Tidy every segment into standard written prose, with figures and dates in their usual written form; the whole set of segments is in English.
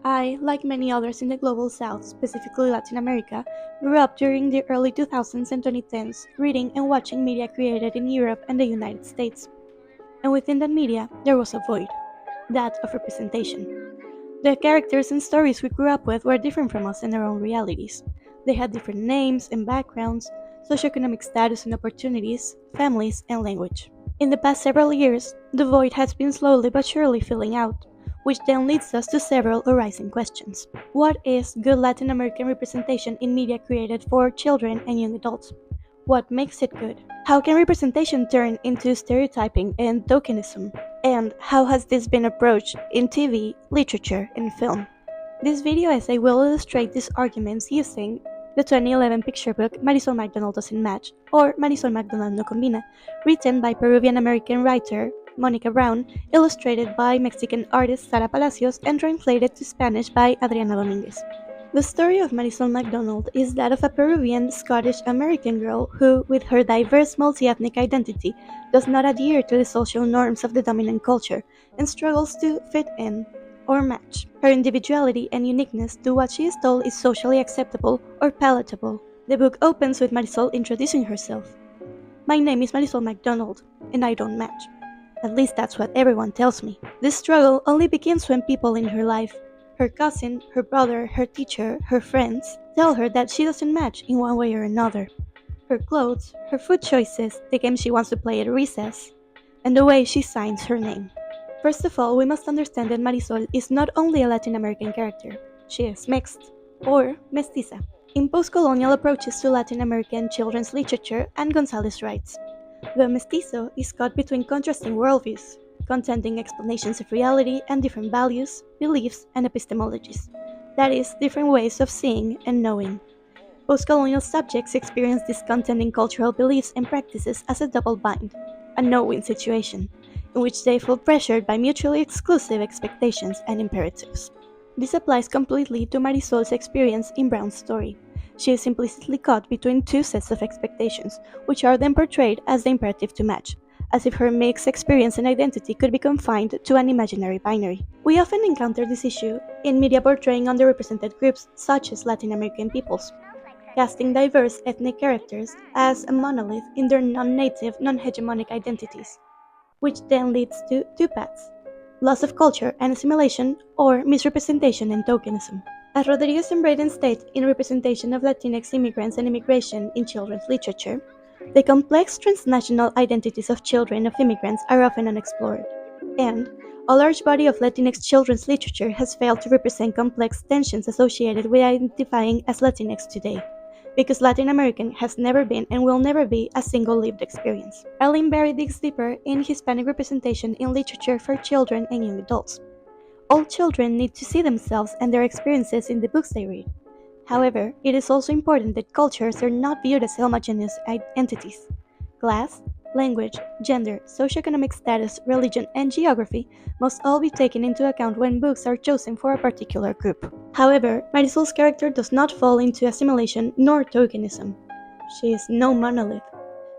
I, like many others in the global south, specifically Latin America, grew up during the early 2000s and 2010s reading and watching media created in Europe and the United States. And within that media, there was a void, that of representation. The characters and stories we grew up with were different from us in their own realities. They had different names and backgrounds, socioeconomic status and opportunities, families, and language. In the past several years, the void has been slowly but surely filling out, which then leads us to several arising questions. What is good Latin American representation in media created for children and young adults? What makes it good? How can representation turn into stereotyping and tokenism? And how has this been approached in TV, literature, and film? This video essay will illustrate these arguments using the 2011 picture book Marisol McDonald Doesn't Match, or Marisol McDonald No Combina, written by Peruvian-American writer Monica Brown, illustrated by Mexican artist Sara Palacios, and translated to Spanish by Adriana Dominguez. The story of Marisol McDonald is that of a Peruvian Scottish-American girl who, with her diverse multi-ethnic identity, does not adhere to the social norms of the dominant culture and struggles to fit in or match. Her individuality and uniqueness to what she is told is socially acceptable or palatable. The book opens with Marisol introducing herself. My name is Marisol McDonald, and I don't match. At least that's what everyone tells me. This struggle only begins when people in her life, her cousin, her brother, her teacher, her friends, tell her that she doesn't match in one way or another. Her clothes, her food choices, the game she wants to play at recess, and the way she signs her name. First of all, we must understand that Marisol is not only a Latin American character, she is mixed, or mestiza, in post-colonial approaches to Latin American children's literature, and González writes. The mestizo is caught between contrasting worldviews, contending explanations of reality and different values, beliefs, and epistemologies. That is, different ways of seeing and knowing. Post-colonial subjects experience these contending cultural beliefs and practices as a double bind, a no-win situation, in which they feel pressured by mutually exclusive expectations and imperatives. This applies completely to Marisol's experience in Brown's story. She is implicitly caught between two sets of expectations, which are then portrayed as the imperative to match, as if her mixed experience and identity could be confined to an imaginary binary. We often encounter this issue in media portraying underrepresented groups such as Latin American peoples, casting diverse ethnic characters as a monolith in their non-native, non-hegemonic identities, which then leads to two paths: loss of culture and assimilation, or misrepresentation and tokenism. As Rodriguez and Braden state in Representation of Latinx Immigrants and Immigration in Children's Literature, the complex transnational identities of children of immigrants are often unexplored, and a large body of Latinx children's literature has failed to represent complex tensions associated with identifying as Latinx today, because Latin American has never been and will never be a single lived experience. Ellen Berry digs deeper in Hispanic representation in literature for children and young adults. All children need to see themselves and their experiences in the books they read. However, it is also important that cultures are not viewed as homogeneous entities. Class, language, gender, socioeconomic status, religion, and geography must all be taken into account when books are chosen for a particular group. However, Marisol's character does not fall into assimilation nor tokenism. She is no monolith.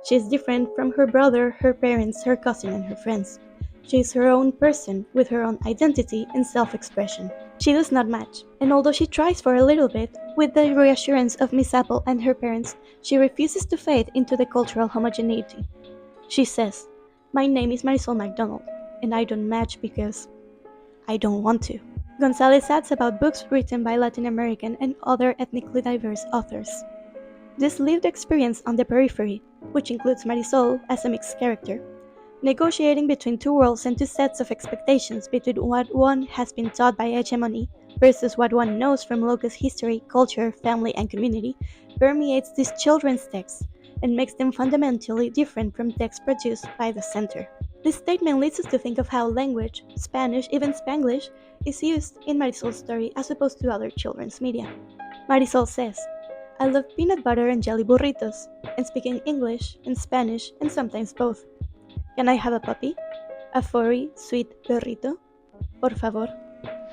She is different from her brother, her parents, her cousin, and her friends. She is her own person, with her own identity and self-expression. She does not match, and although she tries for a little bit, with the reassurance of Miss Apple and her parents, she refuses to fade into the cultural homogeneity. She says, "My name is Marisol McDonald, and I don't match because I don't want to." González adds about books written by Latin American and other ethnically diverse authors. This lived experience on the periphery, which includes Marisol as a mixed character, negotiating between two worlds and two sets of expectations between what one has been taught by hegemony versus what one knows from local history, culture, family, and community, permeates these children's texts and makes them fundamentally different from texts produced by the center. This statement leads us to think of how language, Spanish, even Spanglish, is used in Marisol's story as opposed to other children's media. Marisol says, "I love peanut butter and jelly burritos, and speaking English and Spanish and sometimes both. Can I have a puppy? A furry, sweet perrito? Por favor."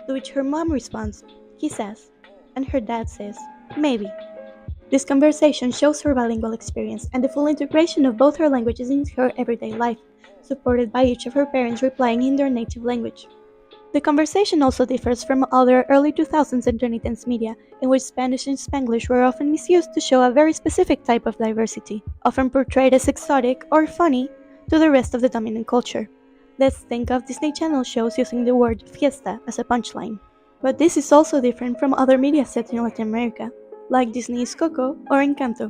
To which her mom responds, "Quizás," and her dad says, "Maybe." This conversation shows her bilingual experience and the full integration of both her languages into her everyday life, supported by each of her parents replying in their native language. The conversation also differs from other early 2000s and 2010s media, in which Spanish and Spanglish were often misused to show a very specific type of diversity, often portrayed as exotic or funny to the rest of the dominant culture. Let's think of Disney Channel shows using the word fiesta as a punchline. But this is also different from other media set in Latin America, like Disney's Coco or Encanto,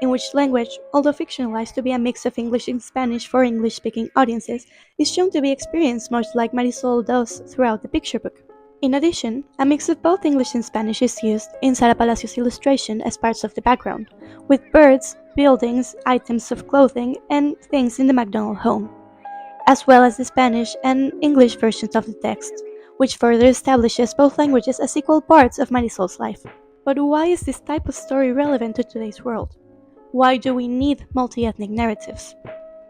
in which language, although fictionalized to be a mix of English and Spanish for English speaking audiences, is shown to be experienced much like Marisol does throughout the picture book. In addition, a mix of both English and Spanish is used in Sara Palacios' illustration as parts of the background, with birds, buildings, items of clothing, and things in the McDonald home, as well as the Spanish and English versions of the text, which further establishes both languages as equal parts of Marisol's life. But why is this type of story relevant to today's world? Why do we need multi-ethnic narratives?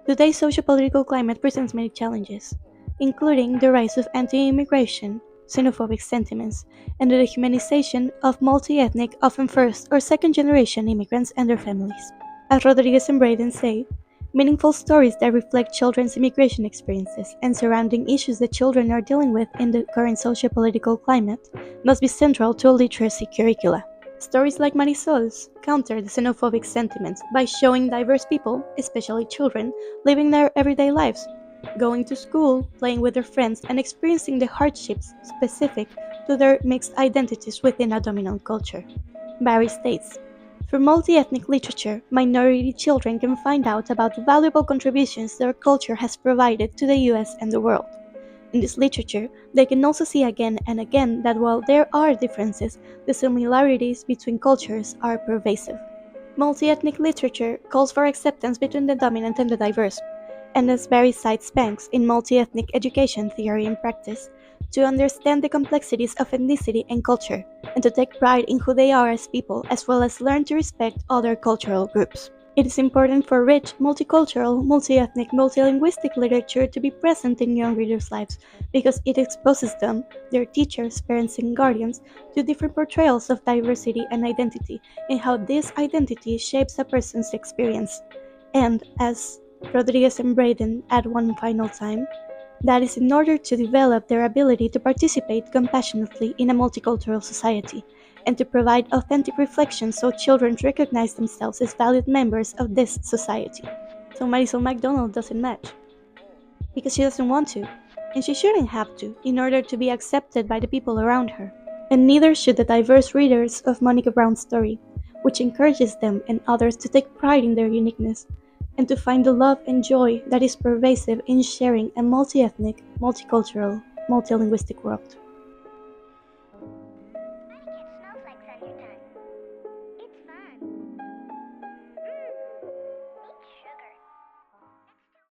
Today's sociopolitical climate presents many challenges, including the rise of anti-immigration, xenophobic sentiments, and the dehumanization of multi-ethnic, often first or second generation immigrants and their families. As Rodriguez and Braden say, meaningful stories that reflect children's immigration experiences and surrounding issues that children are dealing with in the current sociopolitical climate must be central to a literacy curricula. Stories like Marisol's counter the xenophobic sentiments by showing diverse people, especially children, living their everyday lives, going to school, playing with their friends, and experiencing the hardships specific to their mixed identities within a dominant culture. Barry states, through multi-ethnic literature, minority children can find out about the valuable contributions their culture has provided to the US and the world. In this literature, they can also see again and again that while there are differences, the similarities between cultures are pervasive. Multi-ethnic literature calls for acceptance between the dominant and the diverse, and as Barry cites Banks in Multi-Ethnic Education Theory and Practice, to understand the complexities of ethnicity and culture, and to take pride in who they are as people, as well as learn to respect other cultural groups. It is important for rich, multicultural, multi-ethnic, multilinguistic literature to be present in young readers' lives because it exposes them, their teachers, parents, and guardians, to different portrayals of diversity and identity and how this identity shapes a person's experience. And, as Rodriguez and Braden add one final time, that is in order to develop their ability to participate compassionately in a multicultural society and to provide authentic reflections so children recognize themselves as valued members of this society. So Marisol McDonald doesn't match because she doesn't want to, and she shouldn't have to in order to be accepted by the people around her. And neither should the diverse readers of Monica Brown's story, which encourages them and others to take pride in their uniqueness and to find the love and joy that is pervasive in sharing a multi-ethnic, multicultural, multilinguistic world.